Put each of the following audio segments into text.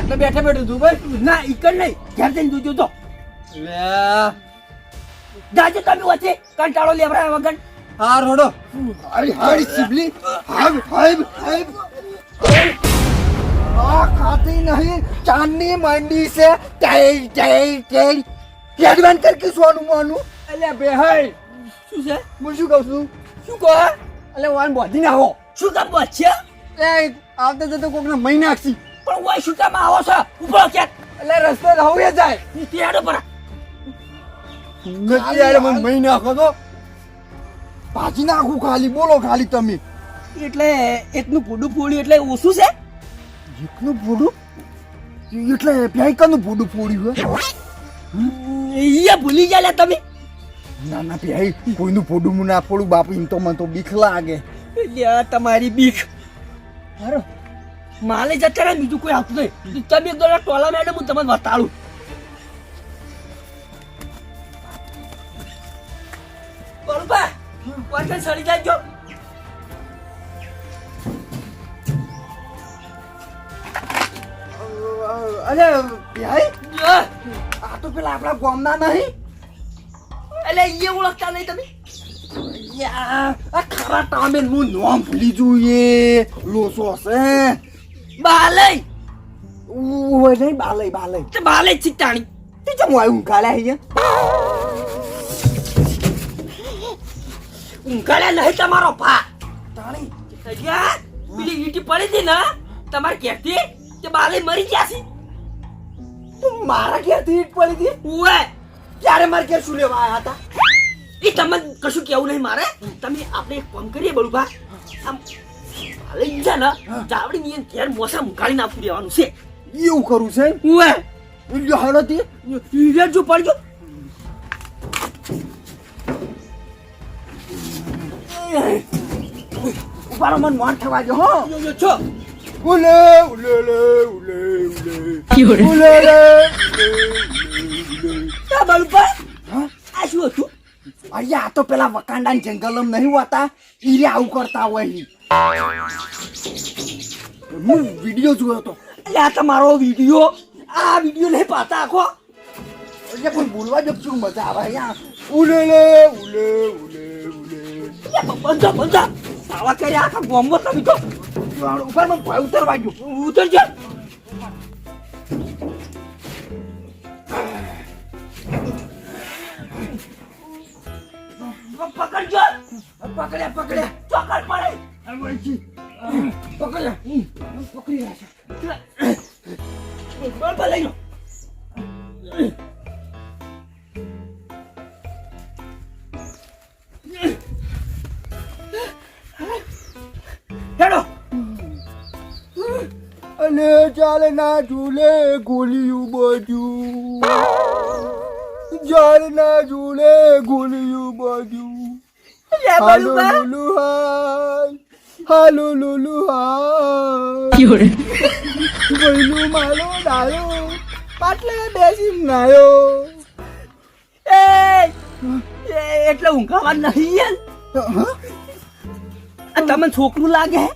આટલે બેઠા બેઠું તું ભાઈ ના ઈકડ નહીં ઘેર જઈને જોજો તો જાજો તમે વચ્ચે કંટાળો લેવરાય વગર હા રોડો હાય હાય સિબલી હાય હાય હાય આ ખાતી નહીં ચાંદની માંડી છે ટેલ ટેલ ટેલ યાદવાન કર કે સોનું માનું અલ્યા બે હાય શું છે હું શું કહું છું શું કહો અલ્યા વાન બોધી ના હો શું કામ બસ છે એ આવતે જતો કોકને મહી નાખશી પણ ઓય શું કામ આવો છો ઉપરો ક્યાંક એટલે રસ્તે રહું જાય તેડો પર નથી યાર મને મહી નાખો તો ભાજી નાખું ખાલી બોલો ખાલી તમે એટલે એકનું પૂડું ફોડ્યું એટલે ઓછું છે એકનું ફોડું એટલે પ્યાયકાનું ફોડું ફોડ્યું ઈ ભૂલી ગયા તમે ના ના પ્યાય કોઈનું ફોડું હું ના ફોડું બાપુ એમ તો મને તો બીક લાગે લ્યા તમારી બીક હારો માલે જતા રહે બીજું કોઈ આવતું નહીં તમે એક દોડા ટોલા મેડમ હું તમને બતાડું બરોબર વાટે સડી જાજો અરે પ્યાય આ તો પેલા આપણા ગામના નહીં એટલે એ ઓળખતા નહીં તમે આ ખરા ટામે નું નામ ભૂલી જોઈએ લોસો છે બાલય ઓય નહીં બાલય બાલય તે બાલય ચિત્તાણી તે ચમ આવ્યું કાલે અહીંયા ઊંઘાડ્યા નહીં તમારો ભા તાણી અલ્યા પેલી ઈટી પડી હતી ને તમારે ઘેરથી તે બાલય મરી ગયા છે તું મારા ઘેરથી ઈટ પડી હતી ઓય ક્યારે મારા ઘેર શું લેવા આવ્યા હતા એ તમને કશું કેવું નહીં મારે તમે આપણે એક કામ કરીએ બળુભા આમ લઈ જા ને જાવડી ની ઘેર મોસા મુકાળી નાખી દેવાનું છે એવું કરું છે ઓય ઈલ્યો હાલો તે ઈરે જો પડજો ઉપારો મન મોન થવા જો હો જો છો ઉલે ઉલે ઉલે ઉલે ઉલે ક્યોરે ઉલે ઉલે તા બળુભા હા આ શું હતું અરે આ તો પેલા વકાંડા જંગલમ નહીં હોતા ઈરે આવું કરતા હોય હું વિડિયો જોયો તો એટલે આ તમારો વિડિયો આ વિડિયો નહીં પાતા આખો એટલે પણ બોલવા જ શું મજા આવે યાર ઉલે લે ઉલે ઉલે ઉલે બંધા બંધા આવા કર્યા આખા બોમ્બો તમે તો ઉપર મને ભય ઉતરવા ગયો ઉતરજો પકડજો પકડ્યા પકડ્યા ચોકડ પડે અરવણજી પકડ્યા પકડી રહ્યા છે બરાબર લઈ લો હેડો અને ચાલે ના ઝૂલે ગોલિયું બાજુ ચાલે ના ઝૂલે ગોલિયું બાજુ હાલો લુલુ હાય હાલો લુલુ હાય ક્યોરે વૈલું માલો ડાયો પાટલે બેસી નાયો એ એટલે ઊંઘાવા નહીં યાર આ તમને છોકરું લાગે હે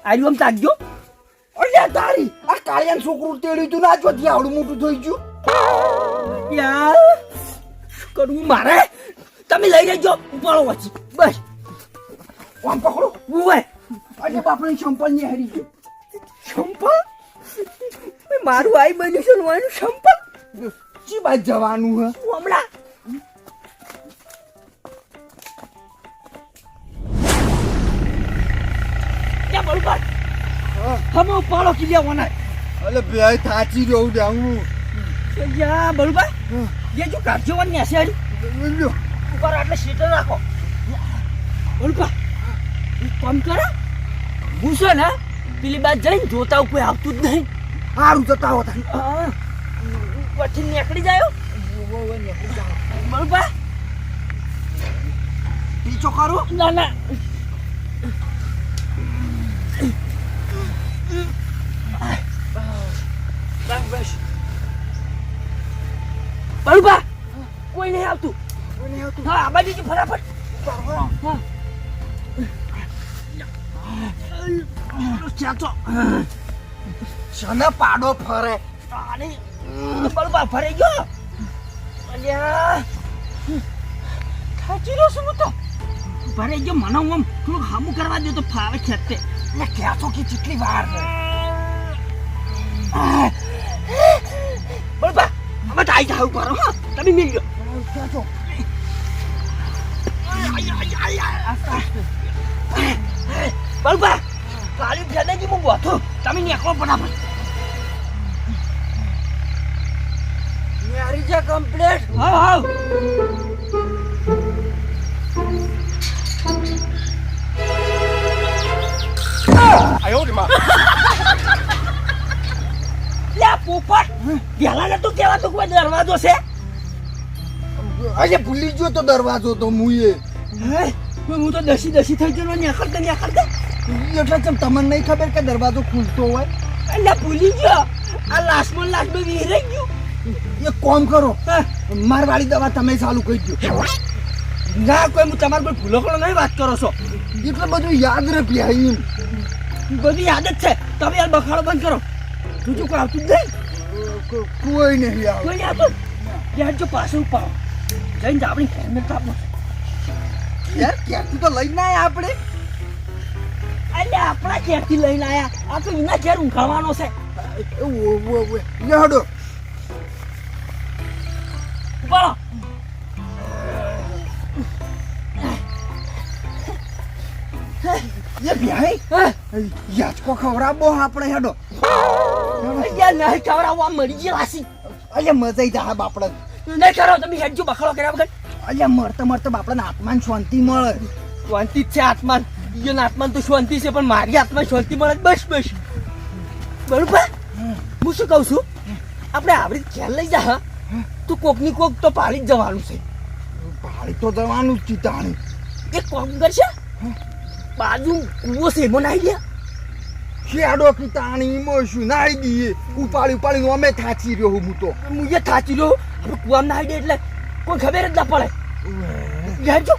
આર્યું આમ તાકજો અલ્યા તારી આ કાળિયાન છોકરું તેડ્યું તું ના જો ત્યાં આવડું મોટું થઈ ગયું યાર શું કરવું મારે તમે લઈ જજો ઉપાડો વચ્ચે બસ આમ પકડો ઉવે આજે બાપને સંપલ ની હારી ગયો સંપલ મારું આઈ બન્યું છે લોયનું સંપલ ચી બાજ જવાનું હે તું હમણાં ક્યાં બળું હમે ઉપાડો કિલ્યા વનાય અલે ભાઈ થાચી રહ્યું જાઉં યા બળું ये जो काटજો वन ને આશે લ્યો ઉપર આટલે સીટર રાખો બળું કામ કરો હું છે ને પેલી બાદ જઈને જોતા કોઈ આવતું જ નહીં સારું જતા હોતા પછી નીકળી જાય બળું પીછો કરો ના ના બસ બળું કોઈ નહીં આવતું હા આ બાજુ ફટાફટ હા શને પાડો ફરે તાણી બળબા ફરી ગયો અલ્યા થાચી રહ્યો છું હું તો ભરાઈ ગયો મને આમ થોડુંક હામું કરવા દે તો ફાવે ખેતે ને ક્યાં તો કે કેટલી વાર છે બળબા અમે તો આઈ જાવ કરો હા તમે મિલ ગયો ક્યાં તો બળબા કાળી ફેદાજી હું બોથો તમે નીકળો ફટાફટ મારી છે કમ્પ્લીટ હાવ હાવ લે પોપટ પેલા ને તું કેવા તું કોઈ દરવાજો છે આજે ભૂલી ગયો તો દરવાજો તો મુએ હે હું તો દસી થઈ ગયો નીકળતા એટલે ચમ તમને નહીં ખબર કે દરવાજો ખુલતો હોય એટલે ભૂલી ગયો આ લાસ્ટમાં વિહરાઈ ગયું એક કામ કરો મારવાડી દવા તમે ચાલુ કરી દો ના કોઈ હું તમારે કોઈ ભૂલો કરો નહીં વાત કરો છો એટલે બધું યાદ રે પ્યાઈ બધી યાદ જ છે તમે યાર બખાડો બંધ કરો બીજું કોઈ આવતું જ નહીં કોઈ નહીં આવે કોઈ આવતું યાર જો પાછું પાડો જઈને આપણી હેલ્મેટ આપો યાર ક્યાંથી તો લઈને આયા આપણે એટલે આપણા ક્યાંથી લઈને આયા આ તો એના ઘેર ઊંઘાડવાનો છે હેડો બોલો એ ભાઈ યાચકો ખવડાવો આપણે હેડો યાર નહીં ખવડાવવા મળી ગઈ રાશી અલ્યા મજા જા બાપડે નહીં કરો તમે હેડજો બખાડો કર્યા વગર અલ્યા મરતા બાપડાને આત્માને શાંતિ મળે શાંતિ જ છે આત્માન ઈયોના આત્માન તો શાંતિ છે પણ મારી આત્મા શાંતિ મળે બસ બરોબર હું શું કહું છું આપણે આવડી ખ્યાલ લઈ જા તું કોકની કોક તો પાડી જ જવાનું છે પાડી તો જવાનું જ ચિતાણી એક કોક કરશે બાજુ કૂવો છે એમાં નાઈ ગયા શેડો કી તાણી એમાં શું નાઈ દઈએ ઉપાડી અમે થાચી રહ્યો હું તો હું એ થાચી રહ્યો આપણે કૂવામાં નાઈ દે એટલે કોઈ ખબર જ ના પડે હેડજો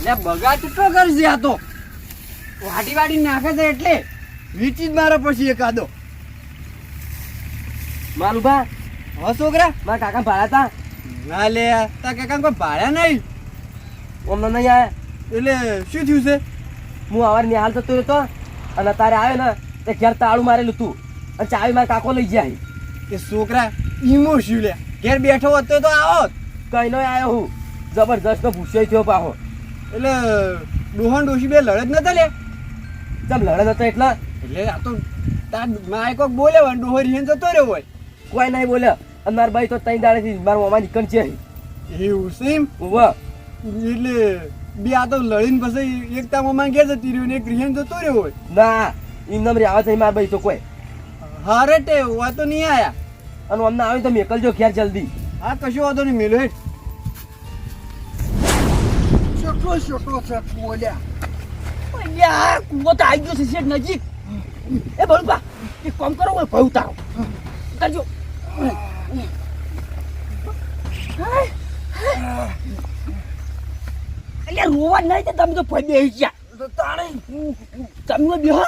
લે બગાડ કેટલો કરશે આ તો વાટી નાખે છે એટલે વીચી જ મારે પછી એકાદો મારું ભા હા છોકરા મારા કાકા ભાડા ના લે તારા કાકા કોઈ ભાડ્યા નહીં હતા અમને નહીં આવ્યા એટલે શું થયું છે હું આવાર નિહાલ થતો રહેતો અને તારે આવ્યો ને તે ઘેર તાળું મારેલું તું અને ચાવી મારા કાકો લઈ જાય કે છોકરા ઈમો શું લે ઘેર બેઠો હોત તો આવો કઈ નો આવ્યો હું જબરજસ્ત નો ભૂસ્યો થયો પાહો એટલે ડોહન ડોશી બે લડત નતા લે ચમ લડે નતો એટલે આ તો તાર માય કોક બોલે હોય ડોહો રીહન જતો રહ્યો હોય કોઈ નહીં બોલ્યો અને મારા ભાઈ તો ત્રણ દાડેથી મારા મામા નીકળ છે એવું સેમ વાહ એટલે બે આ તો લડીને પછી એક તા મામા ઘેર જતી રહ્યો ને એક રીહન જતો રહ્યો હોય ના એમ નંબરે આવે છે મારા ભાઈ તો કોઈ હારે તે હોય તો નહીં આયા અને અમને આવે તો મેકલજો ઘેર જલ્દી હા કશો વાંધો નહીં મેલો હેઠ છોટો છે બોલ્યા યાર કૂવો તો આવી ગયો છે શેઠ નજીક એ બળુપા એક કામ કરો હોય ભાઈ ઉતારો ઉતારજો એટલે રોવા નહીં તો તમે તો ફરી બેસી ગયા તાણે તમે બેહો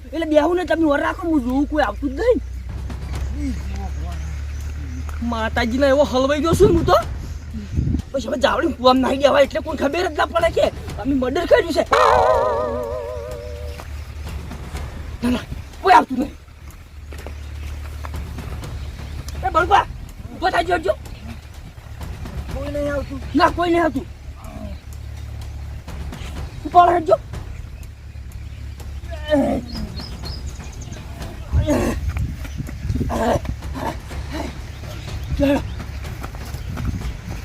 એટલે બેહું ને તમે વર રાખો હું જોઉં કોઈ આવતું જ નહીં માતાજીને એવો હલવાઈ ગયો છું હું તો પછી હવે જાવડી કુવામ નાખી દેવાય એટલે કોઈ ખબર જ ના પડે કે અમે મર્ડર કર્યું છે ના ના કોઈ આવતું નહીં એ બળવા ઉભો થાય જોજો કોઈ નહીં આવતું ના કોઈ નહીં આવતું ઉપાડ હેડજો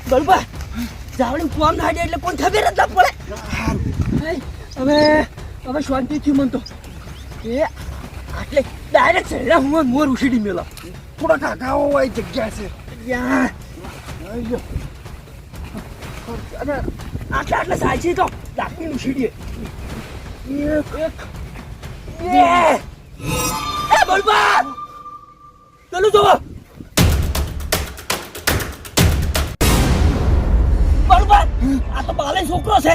બળવા જાવડી કુવામ નાખી દે એટલે કોઈ ખબર જ ના પડે હવે શાંતિથી મન તો એ આટલે ડાયરેક્ટ ચડ્યા હું મોર ઉછીડી મેલા થોડા કાકાઓ હોય જગ્યા છે યાર અને આટલા આટલા સાચી તો લાકડી ઉછીડીએ એ બળબા ચલો જો બાલે છોકરો છે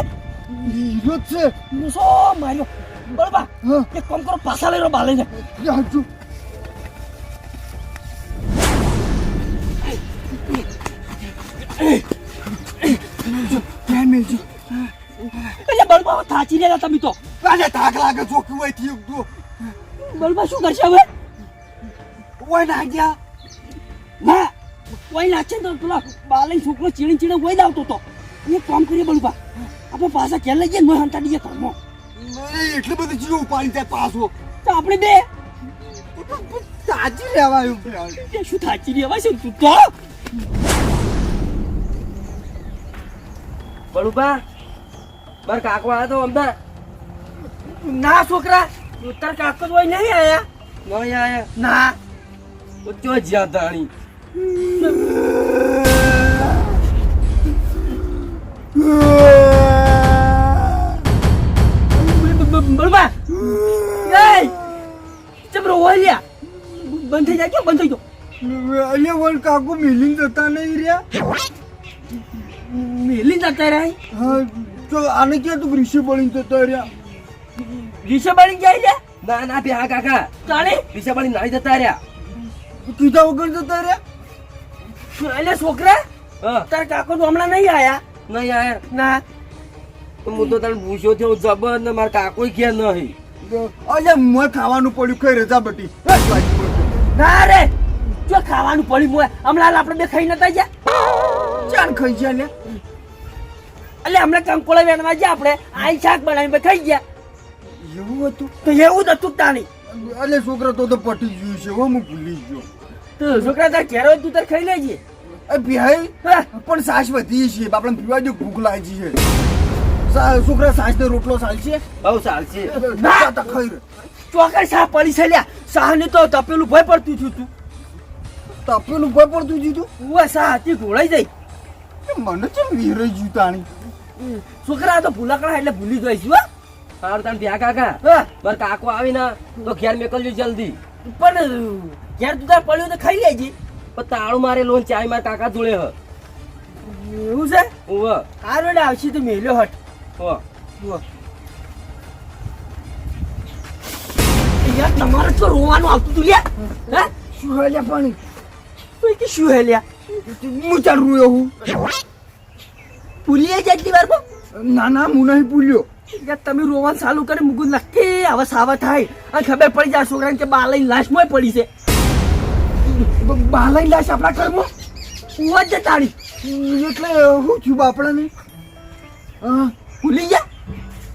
હીરો જ છે. મૂસો માર્યો બળબા હા. એક કામ કરો પાછા લઈ લો બાલે ને જાજો. ક્યાં મેલજો? એટલે બળબા થાચી રહ્યા તમે તો અરે થાક લાગે ચોખ્ખું હોય થી તો બળબા શું કરશે હવે ઓય ના ગયા. ના કોઈ નાચે તો પેલા બાલે છોકરો ચીડી ચીડી વહી આવતો તો એ કામ કરીએ બળબા આપણે પાછા ઘેર લઈ જઈએ ન હંતા દઈએ ઘરમાં એટલી બધી ચીજો ઉપાડી જાય પાછો. તો આપણે બે સાચી લેવાયું. એ શું થાચી રહ્યા છે તું તો બળુબા માર કાકો આવ્યા તો અમદા ના છોકરા તાર કાકો તો નહીં આયા નહીં આયા ના તો ચો જ્યાં તાણી બળુબા એ ચમરો ઓલ્યા બંધ થઈ જાય ક્યાં બંધ થઈ ગયો અહીંયા વળ કાકુ મિલિંગ જતા નહીં રહ્યા. મેલી જતા રહી હા તો આને ક્યાં તું ઋષિ બળીને જતા રહ્યા. રીસે બળી જાય છે ના ના બે હા કાકા તાણે રીસે બળી નાઈ જતા રહ્યા કીધા વગર જતા રહ્યા. એટલે છોકરા તાર કાકો તો હમણાં નહીં આયા નહીં આયા ના હું તો તને પૂછ્યો થયો જબર ને મારા કાકો ક્યાં નહીં અલ્યા મોય ખાવાનું પડ્યું કઈ રજા બટી. ના રે જો ખાવાનું પડ્યું મોય હમણાં આપણે બે ખાઈ નતા ગયા ચાલ ખાઈ ગયા ને. એટલે હમણાં કંકોળા વેણવા ગયા આપણે આ શાક બનાવીને ખાઈ ગયા એવું હતું. તો એવું જ હતું તાણી અલે છોકરા તો પટી ગયું છે હો, હું ભૂલી ગયો. તો છોકરા તાર ઘેર હોય તું તાર ખાઈ લેજે ભાઈ હા પણ સાસ વધી છે આપણે પીવા જો ભૂખ લાગી છે. છોકરા સાસ ને રોટલો ચાલશે. બહુ ચાલશે ના તો ખાઈ રે. ચોકર શાહ પડી છે લ્યા શાહ ને તો તપેલું ભય પડતું થયું તું તપેલું ભય પડતું જીતું. ઉવા શાહ હતી ઘોળાઈ જાય મને કેમ વિહરાઈ ગયું તાણી. છોકરા આ તો ભૂલાકડા એટલે ભૂલી જાય છે હો હારું તાન ભ્યા કાકા હા માર કાકો આવી ને તો ઘેર મેકલજો જલ્દી પણ ઘેર તું તાર પડ્યું તો ખાઈ લેજે પણ તાળું મારે લોન ચાય માર કાકા જોડે હ એવું છે ઓવ આ રોડે આવશે તો મેલ્યો હટ હો યાર તમારે તો રોવાનું આવતું તું લ્યા હે શું હાલ્યા પાણી. તું કે શું હે લ્યા હું ચાલ રૂયો હું. ભૂલી જાય એટલી વાર ના ના હું નહીં ભૂલ્યો. યાર તમે રોવાનું ચાલુ કરી મૂકું નક્કી હવે સાવા થાય અને ખબર પડી જાય છોકરાને કે બાલાઈ લાશમાં પડી છે બાલાઈ લાશ આપણા ઘરમાં. ઉવા જ તાળી એટલે હું છું બાપડાને. હા ભૂલી ગયા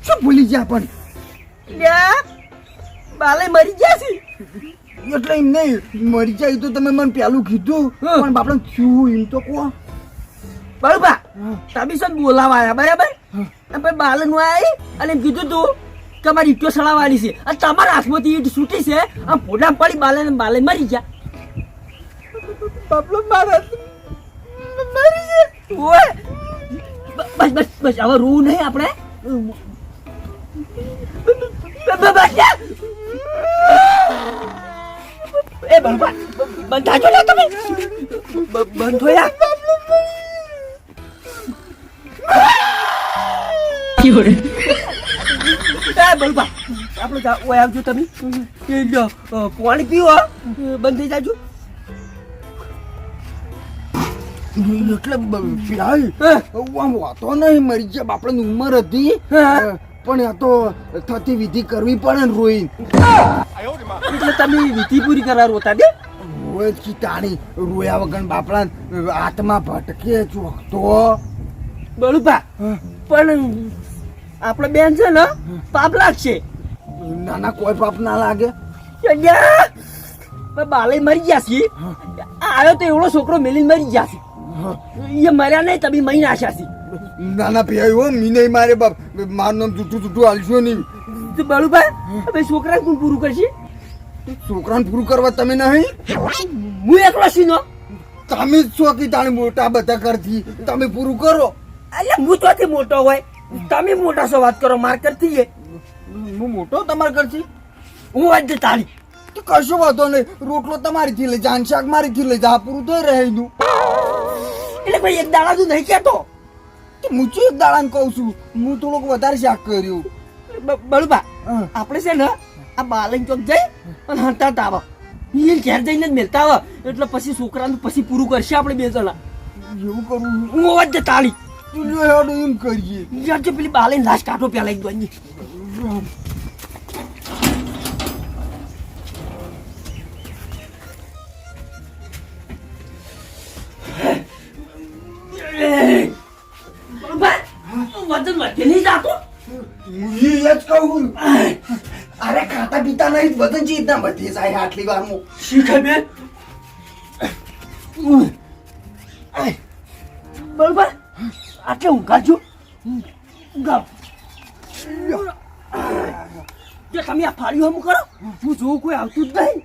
શું ભૂલી ગયા પણ. લ્યા બાલાઈ મરી ગયા છે એટલે એમ નહીં મરી જાય તો તમે મને પેલું કીધું હા. પણ બાપડા શું એમ તો કહો. બરોબર તમે શું બોલાવા આવ્યા બરાબર પછી બાલન આવી અને એમ કીધું તું કે મારી ઈટો સળાવવાની છે અને તમારા હાથમાંથી ઈટ છૂટી છે આમ પોડા પડી બાલે મરી ગયા બાપલો મારા મરી ગયા ઓય બસ બસ બસ હવે રોવું નહીં આપણે એ બરોબર બંધ થાજો લે તમે બંધ થયા બરોબર આપણે ઓય આવજો તમે પાણી પીવો બંધ થઈ જાજો એટલે આમ વાતો નહીં મરી ગયા બાપડાની ઉંમર હતી હા. પણ આ તો થતી વિધિ કરવી પડે ને રોઈ. એટલે તમે વિધિ પૂરી કરવા રોતા બે રોય કી તાણી રોયા વગર બાપડા આત્મા ભટકે તો. બળુભા પણ આપણે બેન છે ને પાપ લાગશે નાના કોઈ પાપ ના લાગે. બાલે મરી ગયા છે આવ્યો તો એવડો છોકરો મેલીને મરી ગયા છે એ મર્યા નહીં તમે મહી નાખ્યા છે નાના પીઆઈ હો મી નહીં મારે બાપ મારું નામ જૂઠું જૂઠું હાલશો નહીં. તો બળુભા હવે છોકરા કોણ પૂરું કરશે છોકરાને પૂરું કરવા તમે નહીં. હું એકલો છું નો તમે જ છો કે તાણી મોટા બધા કરતી તમે પૂરું કરો. એટલે હું ચોથી મોટો હોય તમે મોટા છો વાત કરો માર કરતી હું મોટો તમારે કરતી હું જ તાળી તો કશો વાંધો નહીં. રોટલો તમારીથી લઈ જા શાક મારીથી લઈ જા પૂરું થઈ રહેલું. એટલે કોઈ એક દાડા તું નહીં કેતો તો હું ચો એક દાડાને કહું છું હું થોડોક વધારે શાક કર્યું બળુબા હા. આપણે છે ને આ બાલન ચોક જઈ અને હંતા આવો એ ઘેર જઈને જ મેલતા આવો એટલે પછી છોકરાનું પછી પૂરું કરશે આપણે બે જણા એવું કરું હું અવાજ દે તાળી તું જો હેડો એમ કરીએ યાર જો પેલી બાલન લાશ કાઢો પેલા એક દોની વજન વધે નહીં જાતો હું એ જ કહું અરે ખાતા પીતા નહીં વજન છે ઇતના વધી જાય આટલી વારમાં શીખે બેન બરોબર આટલે ઊંઘાજો ઊંઘાવ જો તમે આ ફાળ્યું હમ કરો હું જોઉં કોઈ આવતું જ નહીં